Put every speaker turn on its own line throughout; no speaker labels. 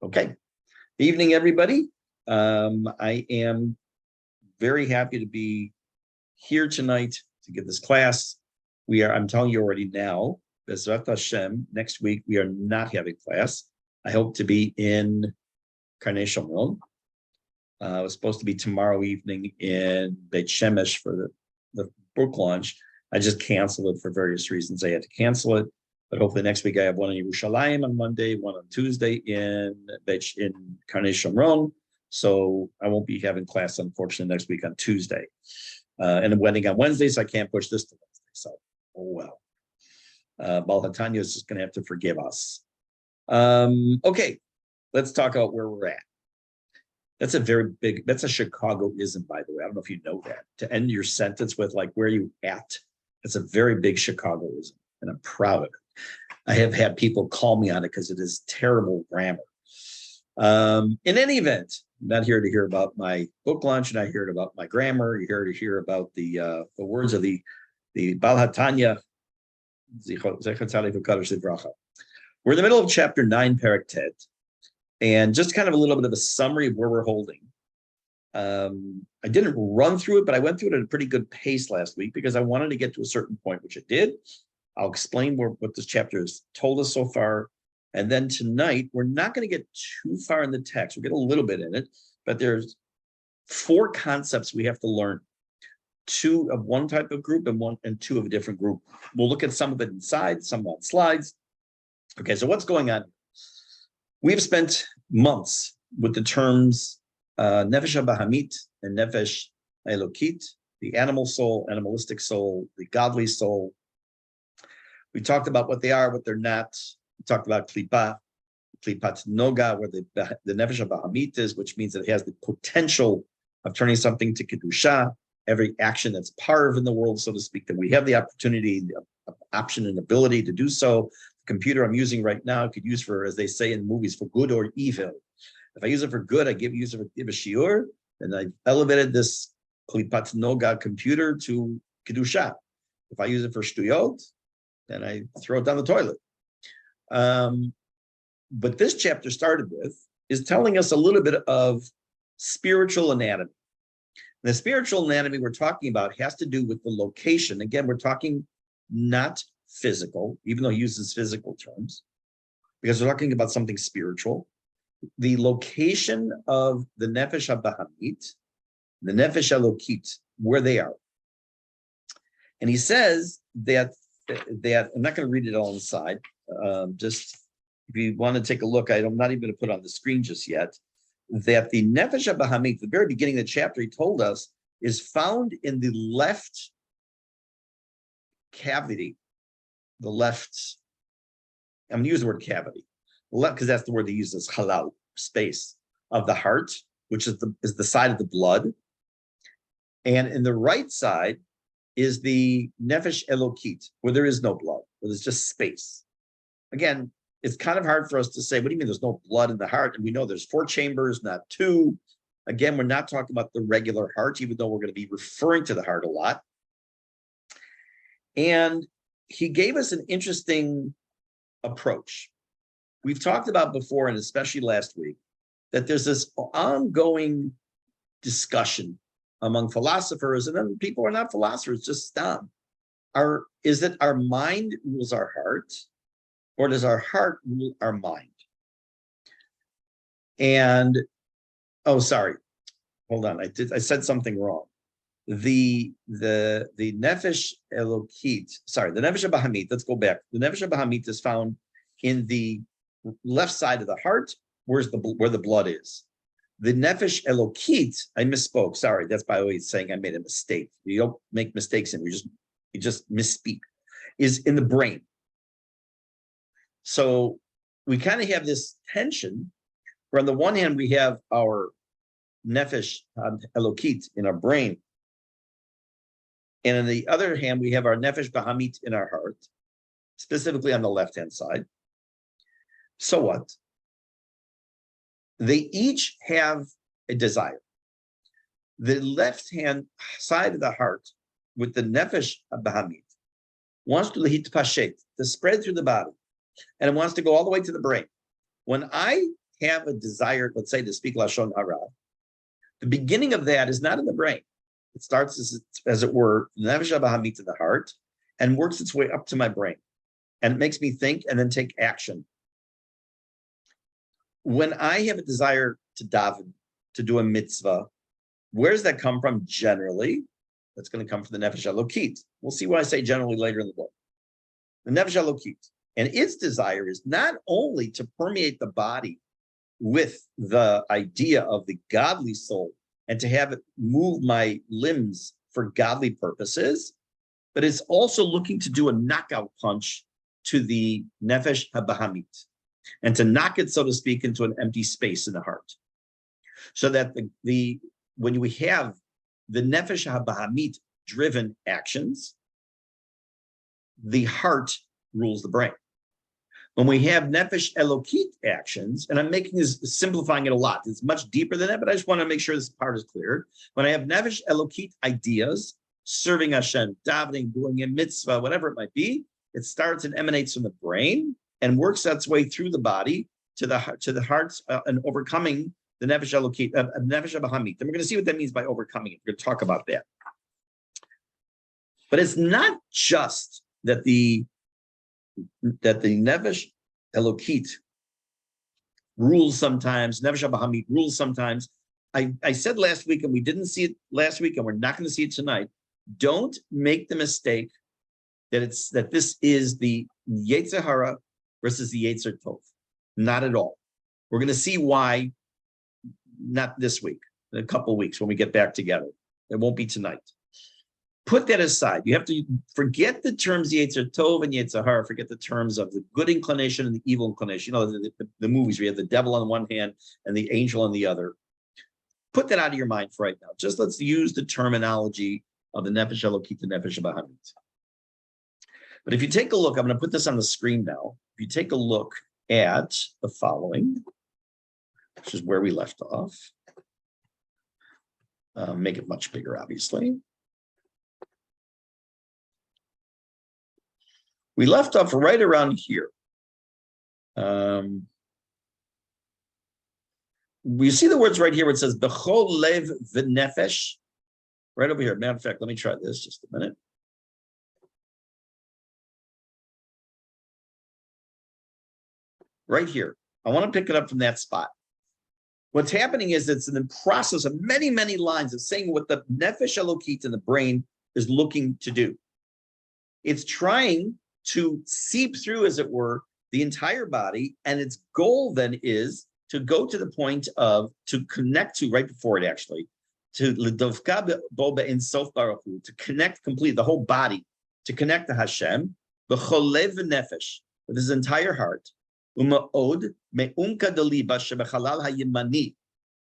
Okay. Evening, everybody. I am very happy to be here tonight to give this class. I'm telling you already now, Bezrat Hashem, next week we are not having class. I hope to be in Karnei Shomron. It was supposed to be tomorrow evening in Beit Shemesh for the book launch. I just canceled it for various reasons. I had to cancel it. But hopefully next week I have one in Yerushalayim on Monday, one on Tuesday in Karnei Shomron. So I won't be having class, unfortunately, next week on Tuesday. And a wedding on Wednesday, so I can't push this to Wednesday. So, oh well. Tanya is just going to have to forgive us. Okay, let's talk about where we're at. That's a Chicagoism, by the way. I don't know if you know that. To end your sentence with like, where are you at? It's a very big Chicagoism, and I'm proud of it. I have had people call me on it because it is terrible grammar. In any event, I'm not here to hear about my book launch, not here about my grammar. You're here to hear about the words of the Baal Tanya. We're in the middle of chapter 9, Perek Tet, and just kind of a little bit of a summary of where we're holding. I didn't run through it, but I went through it at a pretty good pace last week because I wanted to get to a certain point, which it did. I'll explain what this chapter has told us so far. And then tonight, we're not going to get too far in the text. We'll get a little bit in it, but there's 4 concepts we have to learn. 2 of one type of group and 2 of a different group. We'll look at some of it inside, some on slides. Okay, so what's going on? We've spent months with the terms Nefesh HaBahamit and Nefesh Elokit, the animal soul, animalistic soul, the godly soul. We talked about what they are, what they're not. We talked about Klipat Noga, where the Nefesh HaBahamit is, which means that it has the potential of turning something to Kedusha, every action that's part of in the world, so to speak, that we have the opportunity, the option and ability to do so. The computer I'm using right now I could use for, as they say in movies, for good or evil. If I use it for good, I give a shiur, and I elevated this Klipat Noga computer to Kedusha. If I use it for shtuyot, then I throw it down the toilet. But this chapter started with is telling us a little bit of spiritual anatomy. The spiritual anatomy we're talking about has to do with the location. Again, we're talking not physical, even though he uses physical terms, because we're talking about something spiritual. The location of the Nefesh HaBahamit, the Nefesh Elokit, where they are. And he says that I'm not going to read it all inside. Just if you want to take a look, I'm not even going to put it on the screen just yet. That the Nefesh HaBahamit, the very beginning of the chapter, he told us, is found in the left cavity. The left, I'm going to use the word cavity, left because that's the word they use as halal, space of the heart, which is the side of the blood, and in the right side is the Nefesh Elokit, where there is no blood, where there's just space. Again, it's kind of hard for us to say, what do you mean there's no blood in the heart? And we know there's 4 chambers, not 2. Again, we're not talking about the regular heart, even though we're going to be referring to the heart a lot. And he gave us an interesting approach. We've talked about before, and especially last week, that there's this ongoing discussion among philosophers, and then people who are not philosophers, just stop. Is it our mind rules our heart, or does our heart rule our mind? And, oh, sorry, hold on, I said something wrong. The Nefesh Elokit, sorry, the Nefesh HaBahamit, let's go back. The Nefesh HaBahamit is found in the left side of the heart, where the blood is. The Nefesh Elokit, I misspoke. Sorry, that's by the way saying I made a mistake. You don't make mistakes, and you just misspeak. Is in the brain. So we kind of have this tension, where on the one hand we have our Nefesh Elokit in our brain, and on the other hand we have our Nefesh Bahamit in our heart, specifically on the left-hand side. So what? They each have a desire. The left-hand side of the heart, with the Nefesh Bahamit, wants to hitpashet, to spread through the body, and it wants to go all the way to the brain. When I have a desire, let's say, to speak Lashon Hara, the beginning of that is not in the brain. It starts, as it were, Nefesh HaBahamit to the heart and works its way up to my brain. And it makes me think and then take action. When I have a desire to daven, to do a mitzvah, where does that come from generally? That's going to come from the Nefesh HaElokit. We'll see what I say generally later in the book. The Nefesh HaElokit. And its desire is not only to permeate the body with the idea of the godly soul and to have it move my limbs for godly purposes, but it's also looking to do a knockout punch to the Nefesh HaBahamit and to knock it, so to speak, into an empty space in the heart. So that when we have the Nefesh HaBahamit driven actions, the heart rules the brain. When we have Nefesh Elokit actions, and I'm simplifying it a lot, it's much deeper than that, but I just want to make sure this part is clear. When I have Nefesh Elokit ideas, serving Hashem, davening, doing a mitzvah, whatever it might be, it starts and emanates from the brain and works its way through the body to the hearts and overcoming the Nefesh Elokit, Nefesh HaBahamit. And we're going to see what that means by overcoming it. We're going to talk about that. But it's not just that the Nefesh Elokit rules sometimes, Nefesh HaBahamit rules sometimes. I said last week, and we didn't see it last week, and we're not going to see it tonight. Don't make the mistake that this is the Yetzer Hara versus the Yetzer Tov. Not at all. We're going to see why, not this week, in a couple of weeks when we get back together. It won't be tonight. Put that aside. You have to forget the terms Yetzer Tov and Yetzer Hara. Forget the terms of the good inclination and the evil inclination. You know, the movies, we have the devil on one hand and the angel on the other. Put that out of your mind for right now. Just let's use the terminology of the Nefesh Elokit and Nefesh HaBahamit. But if you take a look, I'm going to put this on the screen now. If you take a look at the following, which is where we left off. Make it much bigger, obviously. We left off right around here. We see the words right here where it says, B'chol lev v'nefesh. Right over here. Matter of fact, let me try this just a minute. Right here. I want to pick it up from that spot. What's happening is it's in the process of many, many lines of saying what the Nefesh Elokit in the brain is looking to do. It's trying to seep through, as it were, the entire body, and its goal then is to go to the point of, to connect to, right before it actually, to L'dovka bo be'insof baruch hu, to connect completely the whole body, to connect to Hashem, b'chol lev v'nefesh, with his entire heart, uma'od me'umka deliba shebechalal hayimani,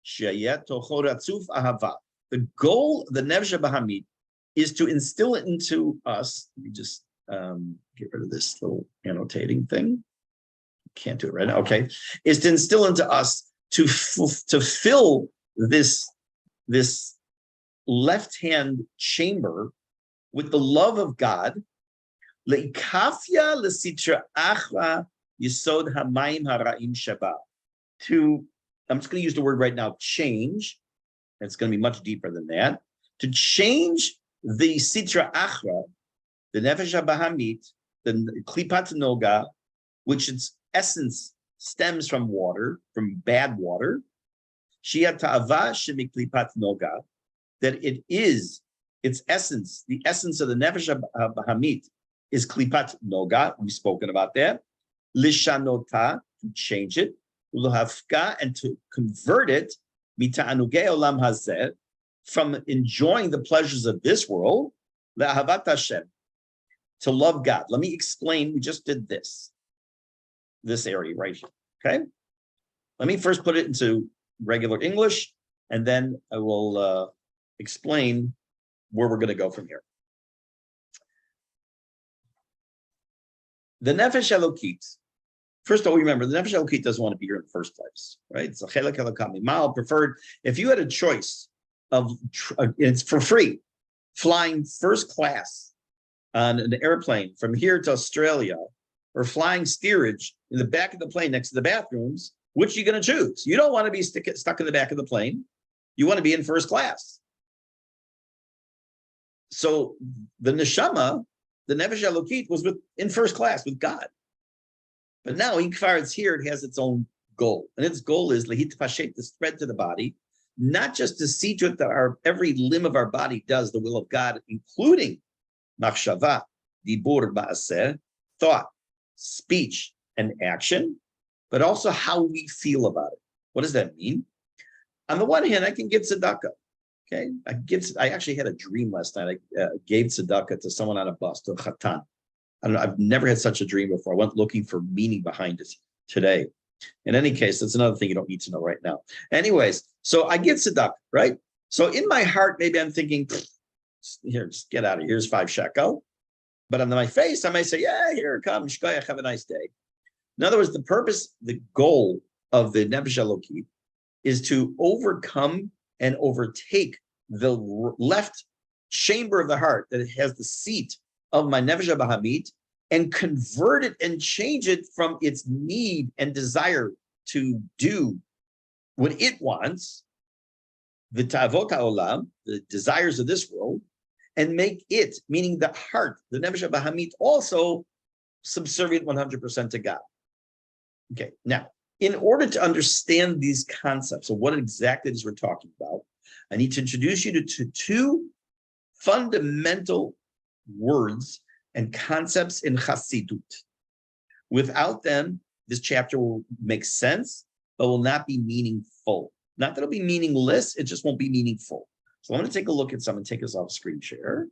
she'ayet tocho ratzuf ahava. The goal of the Nefesh HaBahamit is to instill it into us. Let me just get rid of this little annotating thing. Can't do it right now. Okay, is to instill into us to fill this left-hand chamber with the love of God. Leikafia lesitra achra yisod hamayim haraim shaba. I'm just going to use the word right now, change. It's going to be much deeper than that. To change the sitra achra, the Nefesh HaBahamit, the Klipat Noga, which its essence stems from water, from bad water, Shia Ta'ava Shemi Klipat Noga, that it is its essence, the essence of the Nefesh HaBahamit is Klipat Noga. We've spoken about that. Lishanota, to change it, Ulohafka, and to convert it, Mita'anugei Olam Hazeh, from enjoying the pleasures of this world, Le'ahavat Hashem, to love God. Let me explain. We just did this area right here, okay? Let me first put it into regular English, and then I will explain where we're going to go from here. The Nefesh Elokit, first of all, remember, the Nefesh Elokit doesn't want to be here in the first place, right? It's a chelek elokam mimal, preferred. If you had a choice of, it's for free, flying first class on an airplane from here to Australia, or flying steerage in the back of the plane next to the bathrooms, Which are you going to choose? You don't want to be stuck in the back of the plane. You want to be in first class. So the neshama, the nefesh elokit, was in first class with God. But now, it's here, it has its own goal. And its goal is lehit pashet, to spread to the body, not just to see to it that every limb of our body does the will of God, including machshava, dibur, ma'aseh, thought, speech, and action, but also how we feel about it. What does that mean? On the one hand, I can give tzedakah. Okay, I actually had a dream last night. I gave tzedakah to someone on a bus, to a chatan. I don't know, I've never had such a dream before. I went looking for meaning behind it today. In any case, that's another thing you don't need to know right now. Anyways, so I give tzedakah, right? So in my heart, maybe I'm thinking, here, just get out of here. Here's 5 shekel. But on my face, I might say, yeah, here it comes. Shkoyach, have a nice day. In other words, the goal of the Nefesh Elokit is to overcome and overtake the left chamber of the heart that has the seat of my Nefesh Bahamit, and convert it and change it from its need and desire to do what it wants, the Ta'avot HaOlam, the desires of this world, and make it, meaning the heart, the Nefesh Bahamit, also subservient 100% to God. Okay, now, in order to understand these concepts of what exactly it is we're talking about, I need to introduce you to 2 fundamental words and concepts in Chassidut. Without them, this chapter will make sense, but will not be meaningful. Not that it'll be meaningless, it just won't be meaningful. So I'm going to take a look at something, take us off screen share,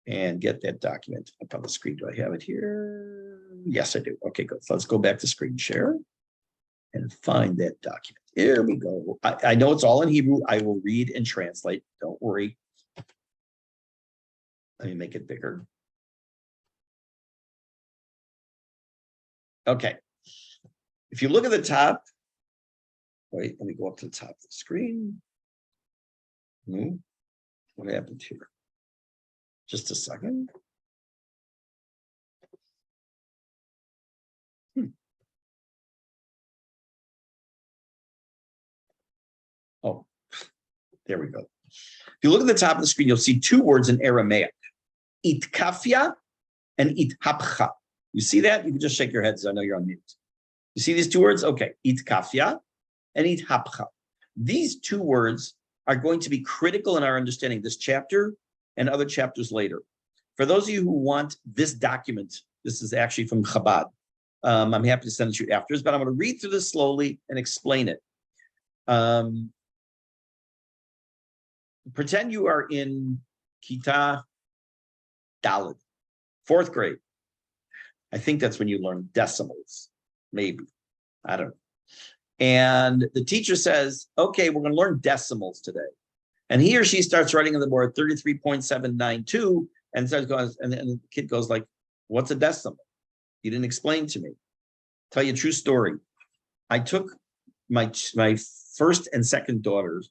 and get that document up on the screen. Do I have it here? Yes, I do. Okay, good. So let's go back to screen share and find that document. Here we go. I know it's all in Hebrew. I will read and translate. Don't worry. Let me make it bigger. Okay. If you look at the top, wait, let me go up to the top of the screen. What happened here? Just a second. Oh, there we go. If you look at the top of the screen, you'll see 2 words in Aramaic, itkafia and ithapcha. You see that? You can just shake your heads. I know you're on mute. You see these 2 words? Okay, itkafia and ithapcha. These 2 words are going to be critical in our understanding this chapter and other chapters later. For those of you who want this document, this is actually from Chabad. I'm happy to send it to you afterwards, but I'm going to read through this slowly and explain it. Pretend you are in Kita Daled, 4th grade. I think that's when you learn decimals, maybe. I don't know. And the teacher says, okay, we're going to learn decimals today. And he or she starts writing on the board 33.792 and starts going, and the kid goes like, what's a decimal? You didn't explain to me. Tell you a true story. I took my first and second daughters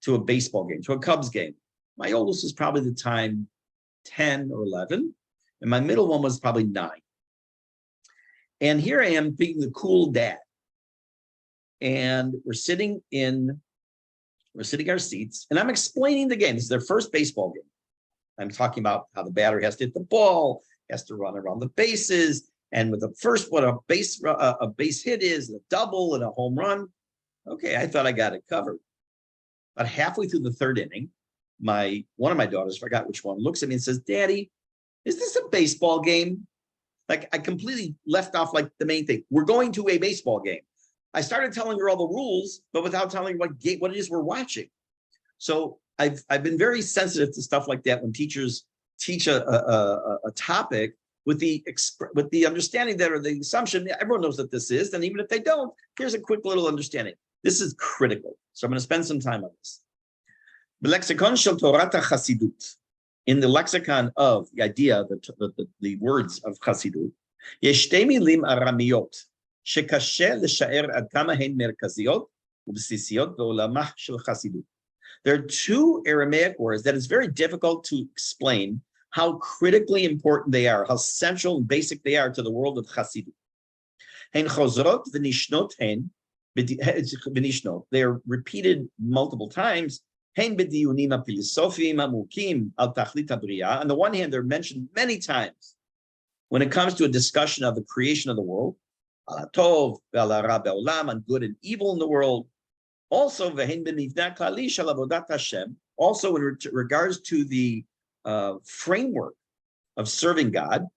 to a baseball game, to a Cubs game. My oldest was probably the time 10 or 11, and my middle one was probably 9. And here I am being the cool dad. And we're sitting our seats, and I'm explaining the game. This is their first baseball game. I'm talking about how the batter has to hit the ball, has to run around the bases, and with the first, what a base hit is, a double and a home run. Okay, I thought I got it covered. But halfway through the 3rd inning, one of my daughters, forgot which one, looks at me and says, Daddy, is this a baseball game? Like, I completely left off like the main thing. We're going to a baseball game. I started telling her all the rules, but without telling her what it is we're watching. So I've been very sensitive to stuff like that when teachers teach a topic with the understanding that, or the assumption that everyone knows what this is, and even if they don't, here's a quick little understanding. This is critical. So I'm going to spend some time on this. The lexicon shel Torah Chassidut, in the lexicon of the idea, the words of Chassidut, yesh shtei milim aramiyot שקשה לשער עד כמה הן מרכזיות ובסיסיות בעולמה של חסידות. There are 2 Aramaic words that is very difficult to explain how critically important they are, how central and basic they are to the world of Chassidut. הן חוזרות ונשנות הן They're repeated multiple times. On the one hand, they're mentioned many times when it comes to a discussion of the creation of the world, on good and evil in the world. Also, also in regards to the framework of serving God,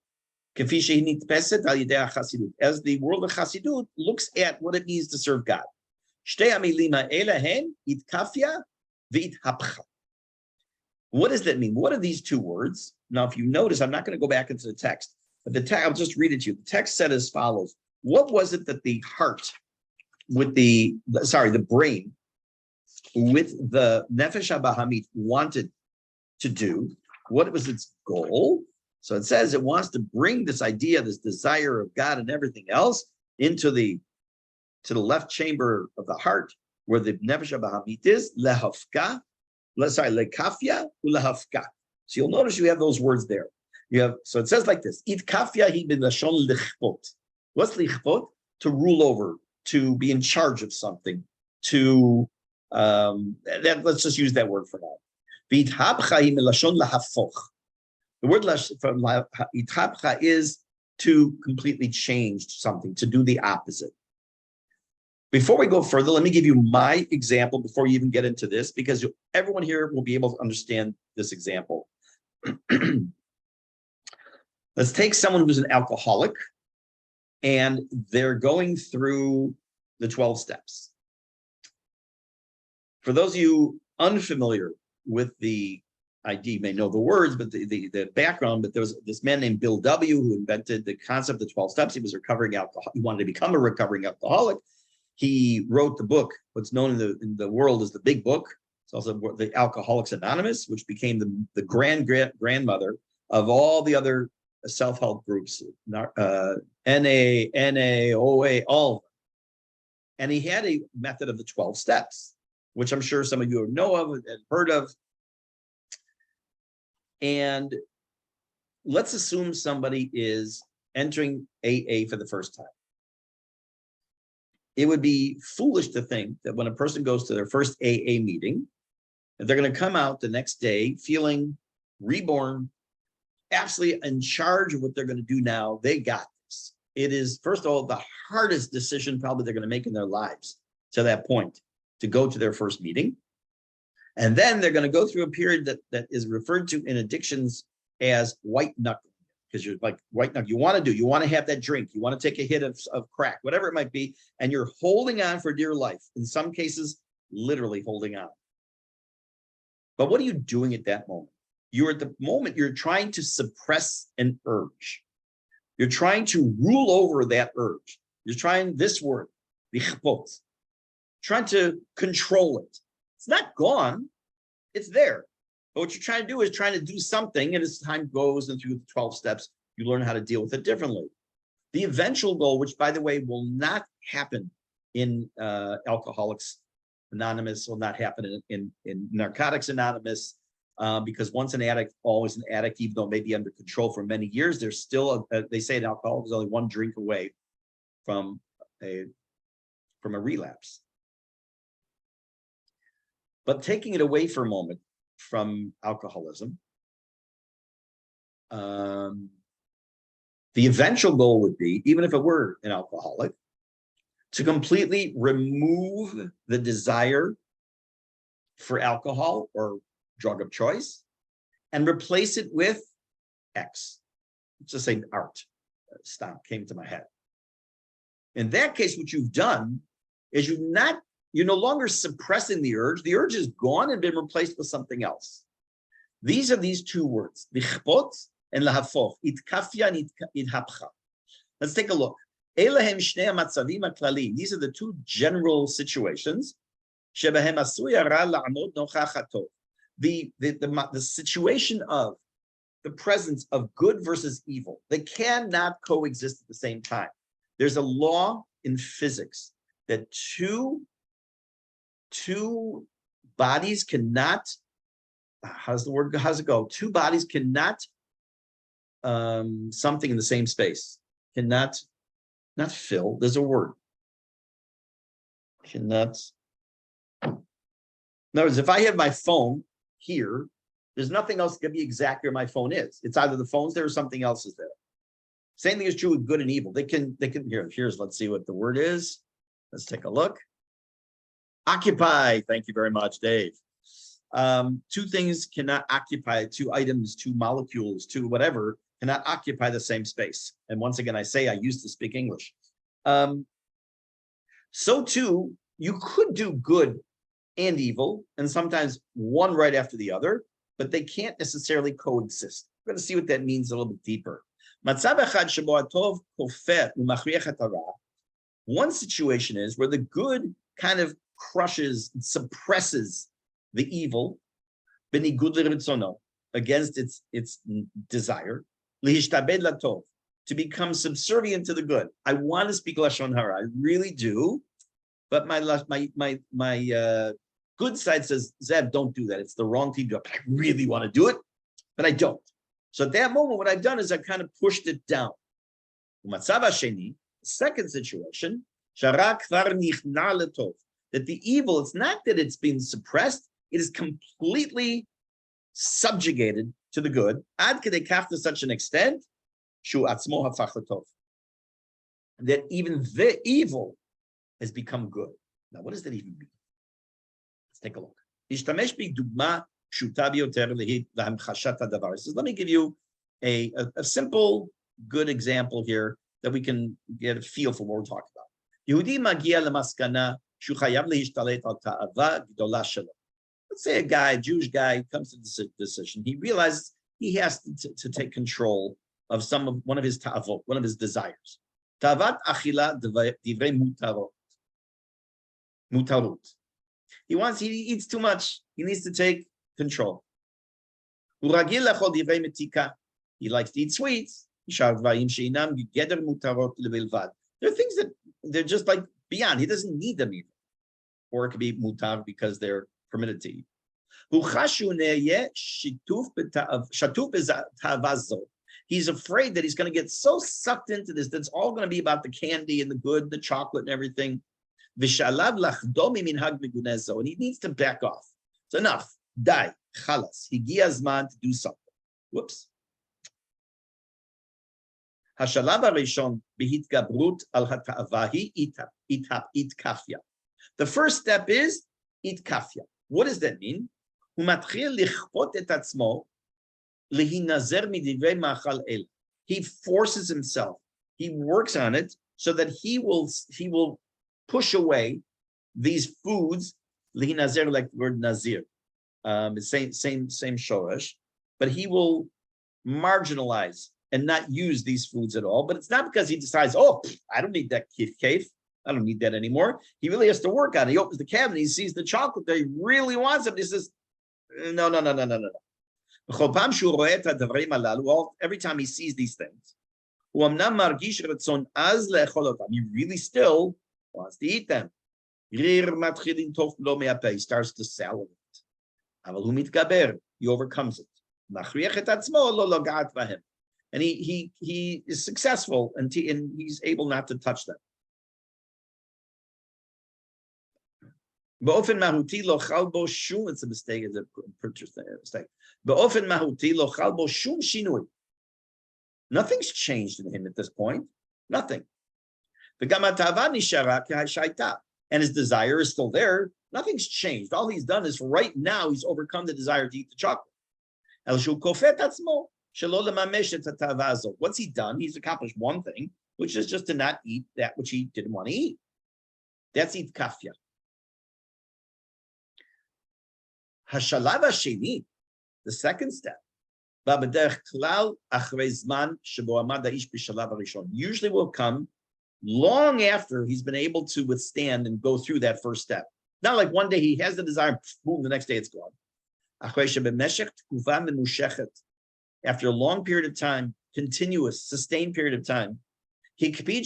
as the world of Chassidut looks at what it means to serve God. What does that mean? What are these two words? Now, if you notice, I'm not going to go back into the text, but I'll just read it to you. The text said as follows. What was it that the heart with the brain with the Nefesh HaBahamit wanted to do? What was its goal? So it says it wants to bring this idea, this desire of God and everything else into the left chamber of the heart, where the Nefesh HaBahamit is, lekafya, ulehafka. So you'll notice you have those words there. So it says like this: Itkafya hi b'lashon lichpot. What's lichpot? To rule over, to be in charge of something, to let's just use that word for now. V'ithapcha hi b'lashon lahafoch. The word from ithapcha is to completely change something, to do the opposite. Before we go further, let me give you my example before you even get into this, because everyone here will be able to understand this example. Let's take someone who's an alcoholic and they're going through the 12 steps. For those of you unfamiliar with the idea, you may know the words, but the background, but there was this man named Bill W. who invented the concept of 12 steps. He was a recovering alcoholic. He wanted to become a recovering alcoholic. He wrote the book, what's known in the world as the Big Book. It's also the Alcoholics Anonymous, which became the grandmother of all the other self-help groups, NA, OA, all of them. And he had a method of the 12 steps, which I'm sure some of you know of and heard of. And let's assume somebody is entering AA for the first time. It would be foolish to think that when a person goes to their first AA meeting, that they're going to come out the next day feeling reborn, absolutely in charge of what they're going to do now. They got this. It is, first of all, the hardest decision probably they're going to make in their lives to that point, to go to their first meeting. And then they're going to go through a period that is referred to in addictions as white knuckling, because you're like white knuckle. You want to have that drink. You want to take a hit of crack, whatever it might be. And you're holding on for dear life. In some cases, literally holding on. But what are you doing at that moment? You're at the moment, you're trying to suppress an urge. You're trying to rule over that urge. You're trying this word, lichpot, trying to control it. It's not gone, it's there. But what you're trying to do is trying to do something, and as time goes and through the 12 steps, you learn how to deal with it differently. The eventual goal, which by the way, will not happen in Alcoholics Anonymous, will not happen in Narcotics Anonymous, because once an addict, always an addict, even though it may be under control for many years, there's still, they say an alcoholic is only one drink away from a relapse. But taking it away for a moment from alcoholism, the eventual goal would be, even if it were an alcoholic, to completely remove the desire for alcohol or drug of choice and replace it with X. Let's just say art. Stop, came to my head. In that case, what you've done is you're no longer suppressing the urge. The urge is gone and been replaced with something else. These are these two words, lichpot and lahafoch, itkafya and idhapcha. Let's take a look. These are the two general situations. The situation of the presence of good versus evil. They cannot coexist at the same time. There's a law in physics that two bodies cannot, how's it go? Two bodies cannot something in the same space. Cannot, not fill, there's a word. cannot. In other words, if I have my phone here, there's nothing else that can be exactly where my phone is. It's either the phone's there or something else is there. Same thing is true with good and evil. They can here's, let's see what the word is. Let's take a look. Occupy. Thank you very much, Dave. Two things cannot occupy, two items, two molecules, two whatever, cannot occupy the same space. And once again, I say I used to speak English. So too, you could do good and evil, and sometimes one right after the other, but they can't necessarily coexist. We're going to see what that means a little bit deeper. One situation is where the good kind of crushes, suppresses the evil, against its desire, to become subservient to the good. I want to speak Lashon Hara, I really do, but my good side says, Zeb, don't do that. It's the wrong thing to do. I really want to do it, but I don't. So at that moment, what I've done is I've kind of pushed it down. The second situation, that the evil, it's not that it's being suppressed, it is completely subjugated to the good, to such an extent, that even the evil has become good. Now, what does that even mean? Let's take a look. Let me give you a simple, good example here that we can get a feel for what we're talking about. Let's say a guy, a Jewish guy, comes to this decision. He realizes he has to take control of one of his ta'avot, one of his desires. Ta'avat achila divrei mutarut. He eats too much. He needs to take control. He likes to eat sweets. There are things that they're just like beyond. He doesn't need them even. Or it could be mutar because they're permitted to eat. He's afraid that he's going to get so sucked into this that it's all going to be about the candy and the good, the chocolate and everything. And he needs to back off. It's enough. Die. Chalas. Higia zman to do something. Whoops. Hashalav harishon behitgabrut al hata'avahi itkafya. The first step is itkafya. What does that mean? He forces himself. He works on it so that he will push away these foods. Lihinazir, like the word nazir, same shoresh, but he will marginalize and not use these foods at all. But it's not because he decides, oh, I don't need that kif. I don't need that anymore. He really has to work on it. He opens the cabinet, he sees the chocolate that he really wants it. He says, no. Every time he sees these things, he really still wants to eat them. He starts to salivate. He overcomes it. And he is successful and he's able not to touch them. It's a mistake. It's a mistake. Nothing's changed in him at this point. Nothing. And his desire is still there. Nothing's changed. All he's done is right now he's overcome the desire to eat the chocolate. What's he done? He's accomplished one thing, which is just to not eat that which he didn't want to eat. That's itkafya. Hashalav hasheni, the second step, usually will come long after he's been able to withstand and go through that first step. Not like one day he has the desire, boom, the next day it's gone. After a long period of time, continuous, sustained period of time, he's been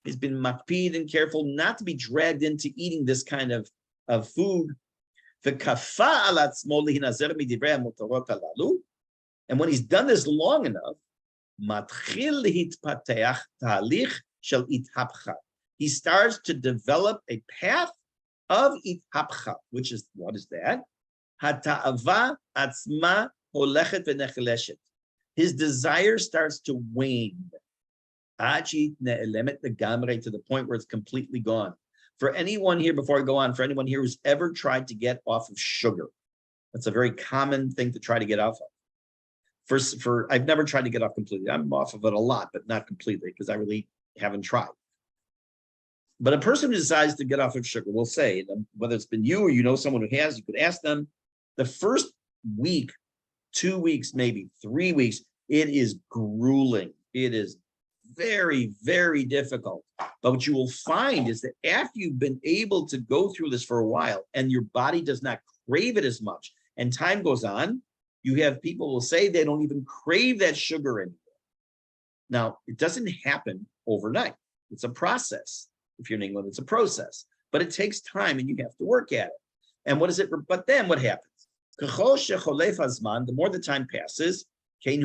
makpid and careful not to be dragged into eating this kind of food. And when he's done this long enough, shel ithapcha. He starts to develop a path of ithapcha, which is, what is that? Hata'ava atzma holechet v'necheleshet. His desire starts to wane. To the point where it's completely gone. For anyone here, before I go on, for anyone here who's ever tried to get off of sugar, that's a very common thing to try to get off of. I've never tried to get off completely. I'm off of it a lot, but not completely because I really haven't tried. But a person who decides to get off of sugar will say, whether it's been you or you know someone who has, you could ask them, the first week, 2 weeks, maybe 3 weeks, it is grueling. It is very, very difficult. But what you will find is that after you've been able to go through this for a while and your body does not crave it as much and time goes on, you have people will say they don't even crave that sugar anymore. Now, it doesn't happen overnight. It's a process. If you're in England, it's a process, but it takes time and you have to work at it. And what is it? But then what happens? The more the time passes, it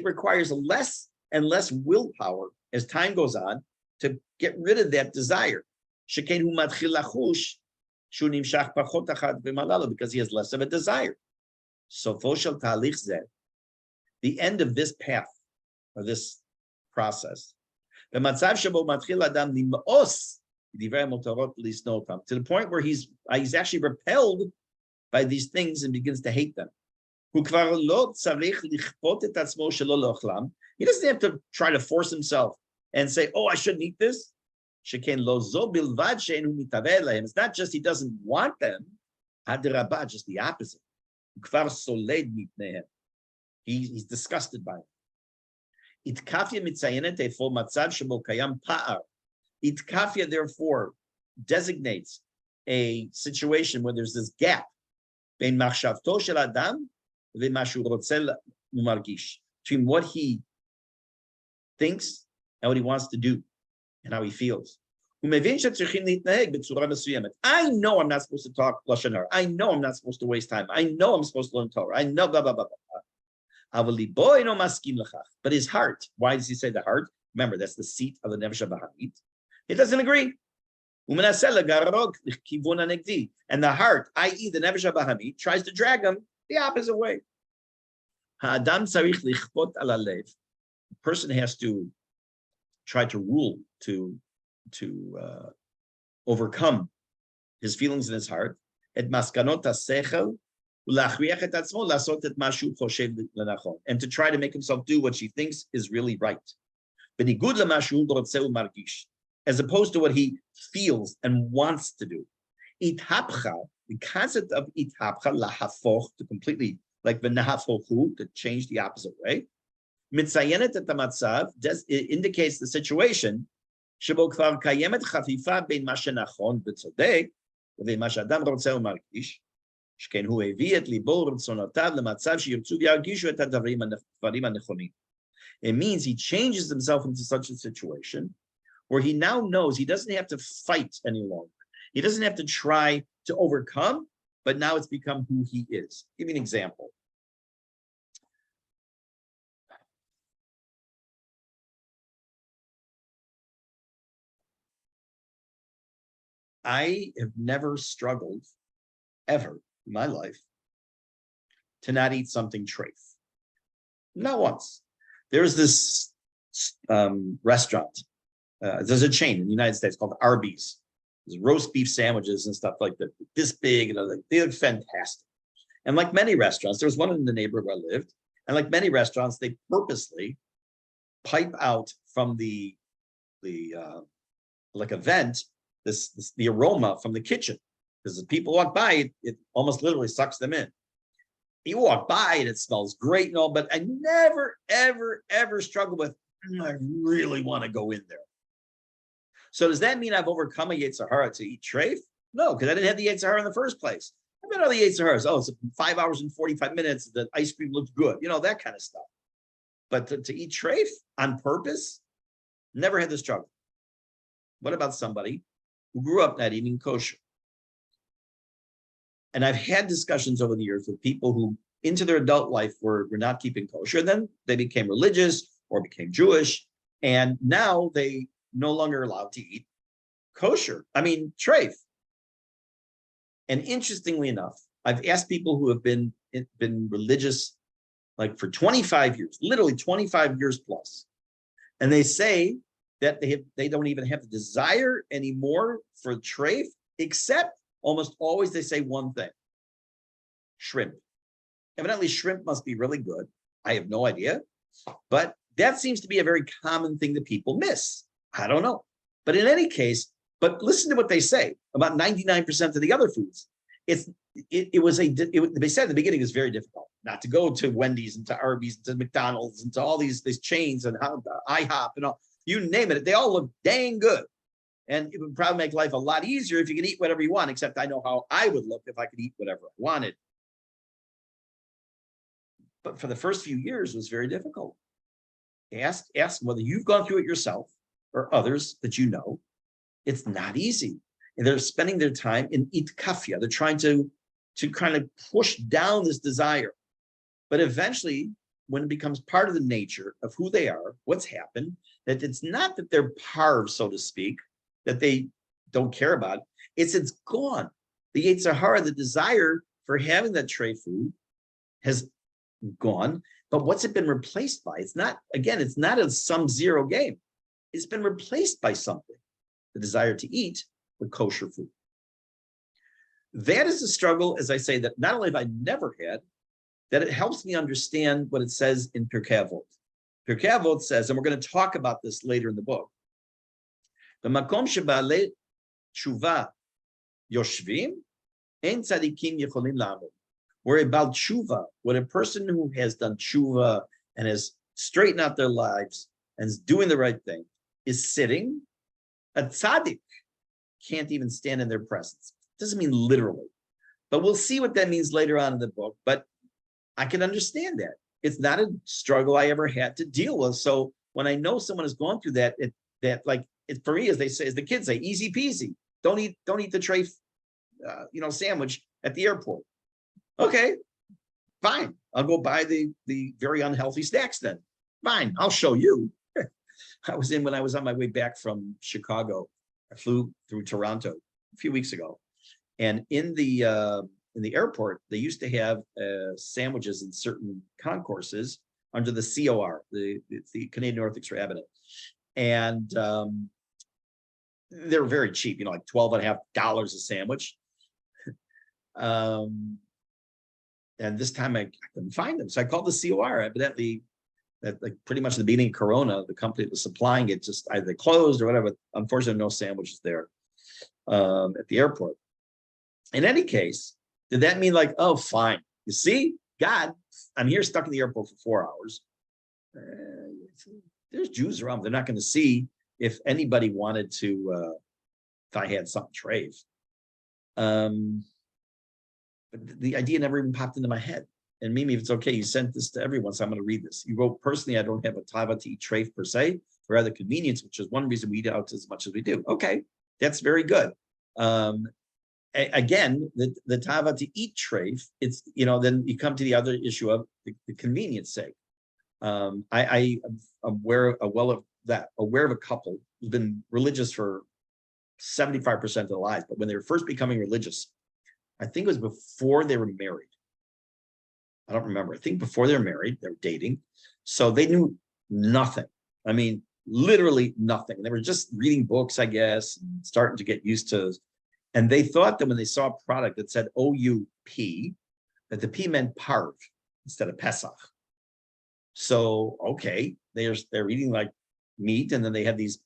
requires less and less willpower as time goes on to get rid of that desire. Because he has less of a desire. So the end of this path or this process, to the point where he's actually repelled by these things and begins to hate them. He doesn't have to try to force himself and say, oh, I shouldn't eat this. It's not just he doesn't want them, just the opposite. He's disgusted by it. Itkafia, therefore, designates a situation where there's this gap between what he thinks and what he wants to do and how he feels. I know I'm not supposed to talk Lashon Hara. I know I'm not supposed to waste time. I know I'm supposed to learn Torah. I know blah, blah, blah, blah. But his heart, why does he say the heart? Remember, that's the seat of the Nefesh HaBahamit. He doesn't agree. And the heart, i.e. the Nefesh HaBahamit, tries to drag him the opposite way. The person has to try to rule, to overcome his feelings in his heart, and to try to make himself do what she thinks is really right, as opposed to what he feels and wants to do. Ithapcha, the concept of ithapcha, lahafoch, to completely, like v'nahafochu, to change the opposite way, mitzayenet et hamatzav, it indicates the situation שבו כבר קיימת חפיפה בין מה שנכון וצודק ובין מה שאדם רוצה ומרגיש, שכן הוא הביא את ליבו ורצונותיו למצב שירצו וירגישו את הדברים הנכונים. It means he changes himself into such a situation where he now knows he doesn't have to fight any longer. He doesn't have to try to overcome, but now it's become who he is. Give me an example. I have never struggled, ever in my life, to not eat something treif. Not once. There's this restaurant. There's a chain in the United States called Arby's. There's roast beef sandwiches and stuff like that, this big, and they look fantastic. And like many restaurants, there was one in the neighborhood where I lived, and like many restaurants, they purposely pipe out from the like a vent, the aroma from the kitchen, because as people walk by, it almost literally sucks them in. You walk by and it smells great and all, but I never, ever, ever struggle with, I really want to go in there. So does that mean I've overcome a Yetzer Hara to eat treif? No, because I didn't have the Yetzer Hara in the first place. I've got all the Yetzer Haras. Oh, it's 5 hours and 45 minutes. The ice cream looks good. You know, that kind of stuff. But to eat treif on purpose, never had the struggle. What about somebody who grew up not eating kosher? And I've had discussions over the years with people who into their adult life were not keeping kosher. And then they became religious or became Jewish, and now they no longer allowed to eat kosher. I mean, treif. And interestingly enough, I've asked people who have been religious like for 25 years, literally 25 years plus, and they say that they don't even have the desire anymore for treif, except almost always they say one thing: shrimp. Evidently, shrimp must be really good. I have no idea, but that seems to be a very common thing that people miss. I don't know. But in any case, but listen to what they say about 99% of the other foods. They said at the beginning it was very difficult not to go to Wendy's and to Arby's and to McDonald's and to all these chains and IHOP and all, you name it. They all look dang good. And it would probably make life a lot easier if you could eat whatever you want, except I know how I would look if I could eat whatever I wanted. But for the first few years, it was very difficult. Ask whether you've gone through it yourself or others that you know. It's not easy. And they're spending their time in itkafia. They're trying to kind of push down this desire. But eventually, when it becomes part of the nature of who they are, what's happened, that it's not that they're parv, so to speak, that they don't care about. It's gone. The Yetzer Hara, the desire for having that tray food has gone. But what's it been replaced by? It's not a sum zero game. It's been replaced by something, the desire to eat the kosher food. That is a struggle, as I say, that not only have I never had, that it helps me understand what it says in Pirkei Avot. Pirkei Avot says, and we're going to talk about this later in the book, the makom sheba'alei tshuva yoshvim, ein tzadikim yecholim la'amod. Where about tshuva, when a person who has done tshuva and has straightened out their lives and is doing the right thing is sitting, a tzaddik can't even stand in their presence. Doesn't mean literally, but we'll see what that means later on in the book. But I can understand that. It's not a struggle I ever had to deal with. So when I know someone has gone through that, it for me, as the kids say, easy peasy. Don't eat the tray, sandwich at the airport. Okay, fine. I'll go buy the very unhealthy snacks then. Fine, I'll show you. When I was on my way back from Chicago, I flew through Toronto a few weeks ago, and in the airport, they used to have sandwiches in certain concourses under the COR, it's the Canadian Orthodox Rabbinate, and they're very cheap, like $12.50 a sandwich. And this time I couldn't find them, so I called the COR. Evidently, that pretty much at the beginning of Corona, the company that was supplying it just either closed or whatever. Unfortunately, no sandwiches there at the airport. In any case, did that mean like, oh, fine? You see, God, I'm here stuck in the airport for 4 hours. There's Jews around. They're not going to see if anybody wanted to, if I had something treif. But the idea never even popped into my head. And Mimi, if it's okay, you sent this to everyone, so I'm going to read this. You wrote, personally, I don't have a tava to eat treif per se, for rather convenience, which is one reason we eat out as much as we do. Okay, that's very good. Again, the tava to eat treif, it's, then you come to the other issue of the convenience sake. I am aware of a couple who's been religious for 75% of their lives, but when they were first becoming religious, I think it was before they were married. I don't remember. I think before they were married, they were dating. So they knew nothing. I mean, literally nothing. They were just reading books, I guess, starting to get used to. And they thought that when they saw a product that said OUP, that the P meant parv instead of Pesach. So, okay, they're eating like meat, and then they had these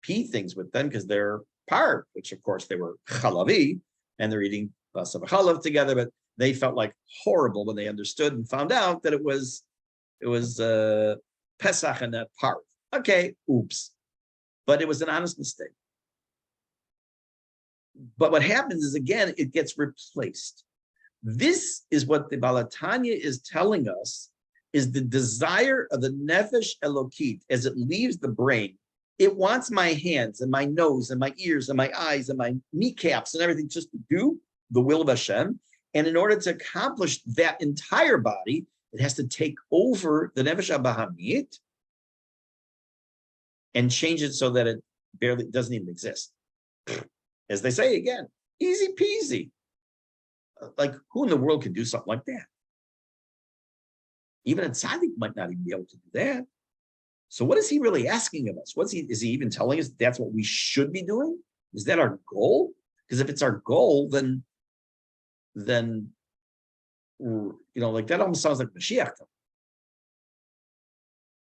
P things with them because they're parv, which of course they were chalavi, and they're eating basar v'chalav together, but they felt like horrible when they understood and found out that it was Pesach and not parv. Okay, oops. But it was an honest mistake. But what happens is, again, it gets replaced. This is what the Baal Tanya is telling us, is the desire of the nefesh elokit as it leaves the brain. It wants my hands and my nose and my ears and my eyes and my kneecaps and everything just to do the will of Hashem. And in order to accomplish that entire body, it has to take over the nefesh habahamit and change it so that it barely doesn't even exist. As they say again, easy peasy. Like, who in the world can do something like that? Even a tzaddik might not even be able to do that. So what is he really asking of us? Is he even telling us that's what we should be doing? Is that our goal? Because if it's our goal, then like that almost sounds like Mashiach.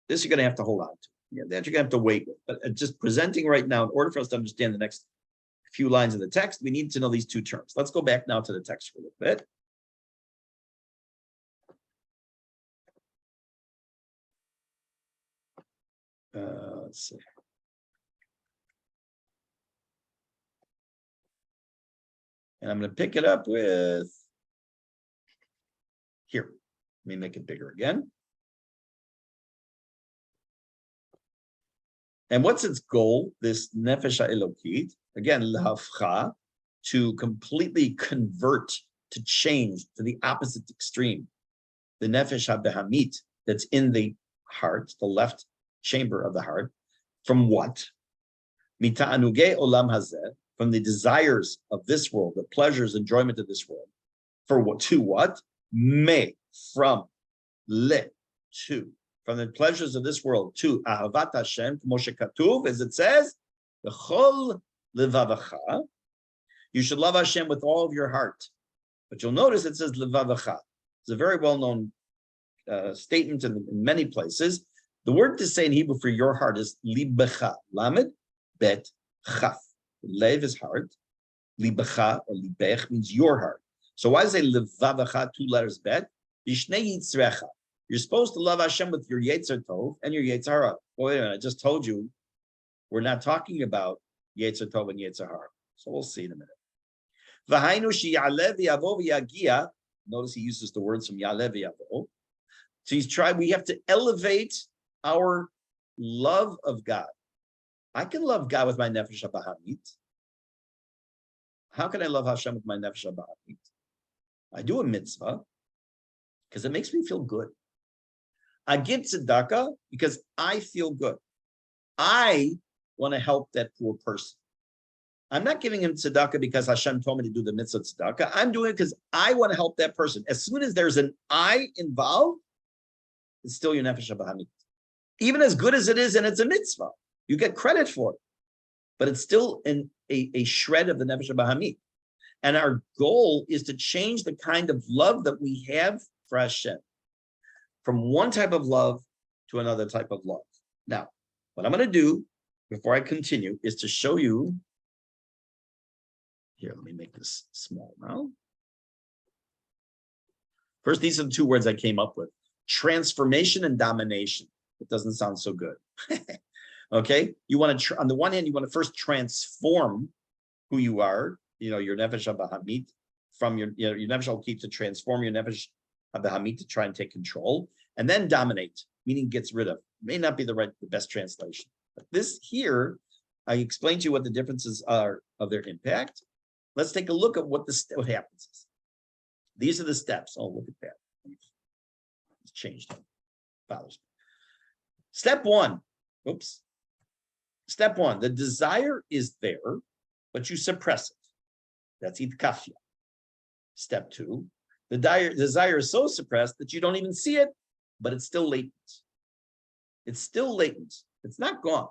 This you're going to have to hold on to. Yeah, that you're going to have to wait with. But just presenting right now, in order for us to understand the next few lines of the text, we need to know these two terms. Let's go back now to the text for a little bit. Let's see. And I'm going to pick it up with here. Let me make it bigger again. And what's its goal? This nefesh elokit, again, lahavcha, to completely convert, to change to the opposite extreme. The nefesh habehamit that's in the heart, the left chamber of the heart, from what? Mita'anuge olam hazeh, from the desires of this world, the pleasures, enjoyment of this world. For what? To what? Me, from, le, to. From the pleasures of this world to ahavat Hashem, Moshe Katuv, as it says, B'chol levavacha. You should love Hashem with all of your heart. But you'll notice it says levavacha. It's a very well-known statement in many places. The word to say in Hebrew for your heart is libecha. Lamed bet chaf. Lev is heart. Libecha or libech means your heart. So why does it say levavacha, 2 letters bet? Bishnei yitzrecha. You're supposed to love Hashem with your Yetzer Tov and your Yetzer Hara. Well, wait a minute, I just told you we're not talking about Yetzer Tov and Yetzer Hara. So we'll see in a minute. Notice he uses the words from Ya'aleh v'yavo. So we have to elevate our love of God. I can love God with my nefesh habahamit. How can I love Hashem with my nefesh habahamit? I do a mitzvah because it makes me feel good. I give tzedakah because I feel good. I want to help that poor person. I'm not giving him tzedakah because Hashem told me to do the mitzvah tzedakah. I'm doing it because I want to help that person. As soon as there's an I involved, it's still your nefesh habahamit. Even as good as it is, and it's a mitzvah, you get credit for it. But it's still a shred of the nefesh habahamit. And our goal is to change the kind of love that we have for Hashem, from one type of love to another type of love. Now, what I'm going to do before I continue is to show you. Here, let me make this small now. First, these are the 2 words I came up with: transformation and domination. It doesn't sound so good. Okay, you want to, on the one hand, you want to first transform who you are, your nefesh habahamit, from your nefesh elokit, to transform your nefesh habahamit, to try and take control, and then dominate, meaning gets rid of. May not be the best translation. But this here, I explained to you what the differences are of their impact. Let's take a look at what happens. These are the steps. Oh, look at that. It's changed. Bothers me. Step 1. Oops. Step 1. The desire is there, but you suppress it. That's itkafia. Step 2. The desire is so suppressed that you don't even see it, but it's still latent. It's still latent. It's not gone.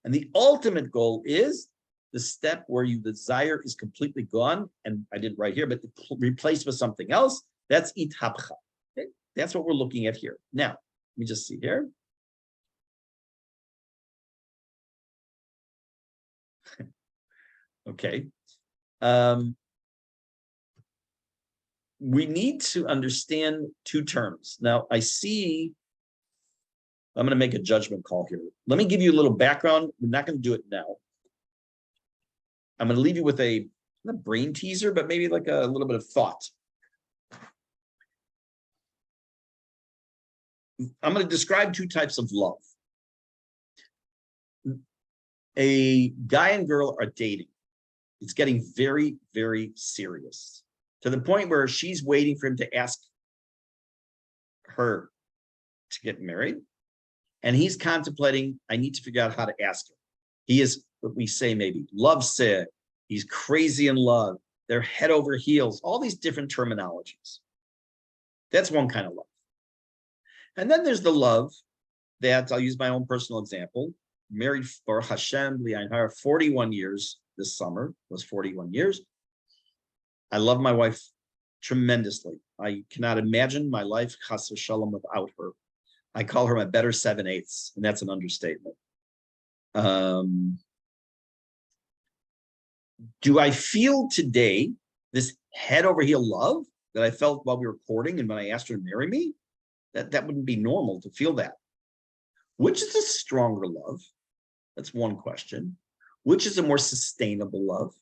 And the ultimate goal is the step where your desire is completely gone, and I didn't write here, but replaced with something else. That's ithabcha. Okay? That's what we're looking at here. Now, let me just see here. Okay. We need to understand 2 terms. Now, I see, I'm going to make a judgment call here. Let me give you a little background. We're not going to do it now. I'm going to leave you with not a brain teaser, but maybe like a little bit of thought. I'm going to describe 2 types of love. A guy and girl are dating. It's getting very, very serious. to the point where she's waiting for him to ask her to get married. And he's contemplating, I need to figure out how to ask her. He is what we say maybe lovesick. He's crazy in love. They're head over heels, all these different terminologies. That's one kind of love. And then there's the love that, I'll use my own personal example, married for Hashem, 41 years this summer, was 41 years. I love my wife tremendously. I cannot imagine my life, chas v'shalom, without her. I call her my better 7/8, and that's an understatement. Do I feel today this head over heel love that I felt while we were courting and when I asked her to marry me? That wouldn't be normal to feel that. Which is a stronger love? That's one question. Which is a more sustainable love?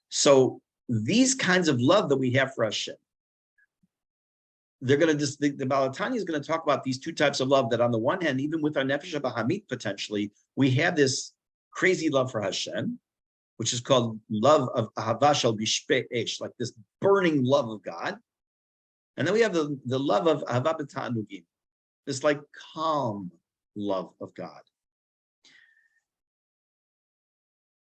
So these kinds of love that we have for Hashem, they're going to just, the Baal Tanya is going to talk about these two types of love that on the one hand, even with our Nefesh HaBahamit potentially, we have this crazy love for Hashem, which is called love of Ahava Shel Bishpei Esh, like this burning love of God. And then we have the love of Ahava B'Ta'anugim, this like calm love of God.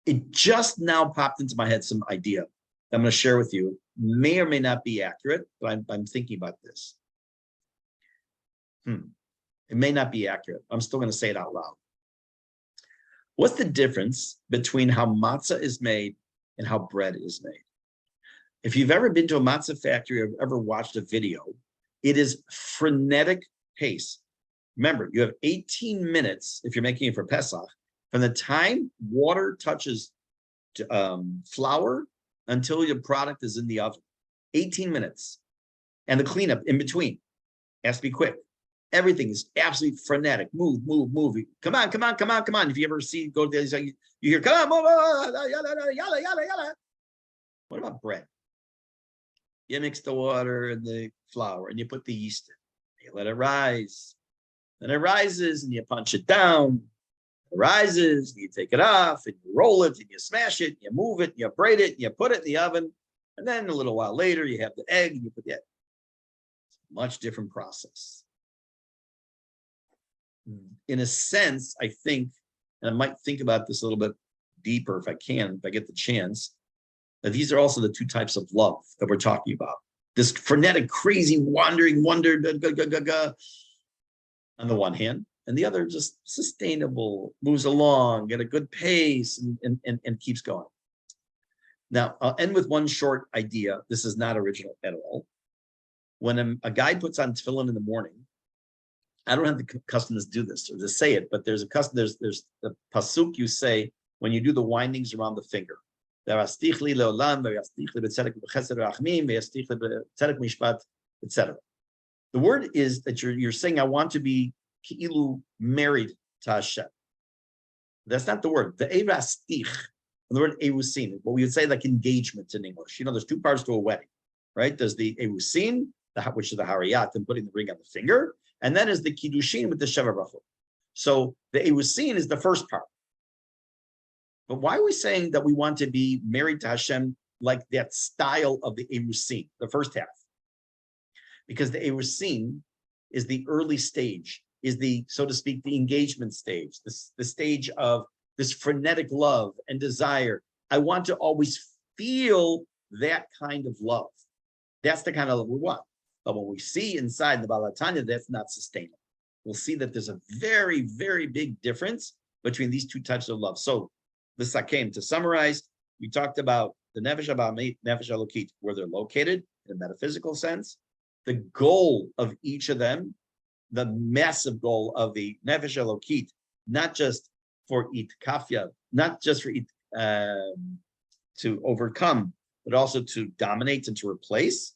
It just now popped into my head some idea I'm going to share with you. May or may not be accurate, but I'm thinking about this. It may not be accurate. I'm still going to say it out loud. What's the difference between how matzah is made and how bread is made? If you've ever been to a matzah factory or ever watched a video, it is frenetic pace. Remember, you have 18 minutes if you're making it for Pesach, from the time water touches flour until your product is in the oven. 18 minutes. And the cleanup in between has to be quick. Everything is absolutely frenetic. Move, move, move. Come on, come on, come on, come on. If you ever see, go to the, you hear, come on, yalla, yalla, yalla, yalla. What about bread? You mix the water and the flour and you put the yeast in. You let it rise. Then it rises and you punch it down. It rises, and you take it off, and you roll it, and you smash it, and you move it, and you braid it, and you put it in the oven. And then a little while later, you have the egg, and you put the egg. It's a much different process. In a sense, I think, and I might think about this a little bit deeper if I can, if I get the chance, that these are also the two types of love that we're talking about. This frenetic, crazy, wandering wonder, on the one hand, and the other just sustainable, moves along at a good pace and keeps going. Now, I'll end with one short idea. This is not original at all. When a guy puts on tefillin in the morning, I don't have the custom to do this or to say it, but there's a custom, there's the pasuk you say when you do the windings around the finger. Etc. The word is that you're saying, I want to be ki'ilu married to Hashem. That's not the word. The erastich, the word erusin, what we would say like engagement in English. You know, there's two parts to a wedding, right? There's the erusin, which is the hariyat and putting the ring on the finger, and then is the kiddushin with the sheva brachot. So the erusin is the first part. But why are we saying that we want to be married to Hashem like that style of the erusin, the first half? Because the erusin is the early stage, is the, so to speak, the engagement stage, the stage of this frenetic love and desire. I want to always feel that kind of love. That's the kind of love we want. But when we see inside the Baal Tanya, that's not sustainable. We'll see that there's a very, very big difference between these two types of love. So the Sakem, to summarize, we talked about the Nefesh HaBahamit, Nefesh HaElokit, where they're located in a metaphysical sense. The goal of each of them, the massive goal of the Nefesh HaElokit, not just for itkafia, not just for to overcome, but also to dominate and to replace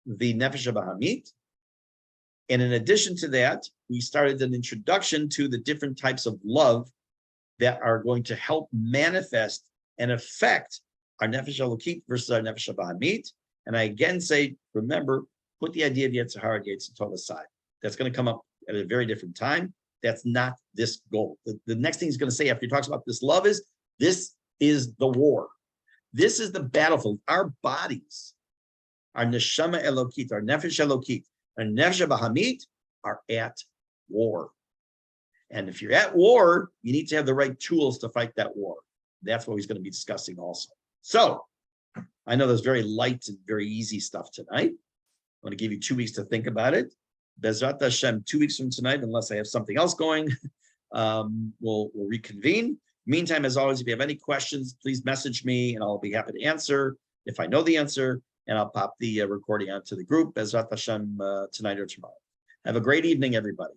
the Nefesh HaBahamit. And in addition to that, we started an introduction to the different types of love that are going to help manifest and affect our Nefesh HaElokit versus our Nefesh HaBahamit. And I again say, remember, put the idea of Yetzer Hara gates and Tov aside. That's going to come up at a very different time. That's not this goal. The next thing he's going to say after he talks about this love is, this is the war. This is the battlefield. Our bodies our neshama elokit, our nefesh elokit, and nefesh bahamit are at war. And if you're at war, you need to have the right tools to fight that war. That's what he's going to be discussing also. So I know there's very light and very easy stuff tonight. I'm going to give you 2 weeks to think about it. Bezrat Hashem, 2 weeks from tonight, unless I have something else going, we'll reconvene. Meantime, as always, if you have any questions, please message me and I'll be happy to answer if I know the answer, and I'll pop the recording out to the group, Bezrat Hashem, tonight or tomorrow. Have a great evening, everybody.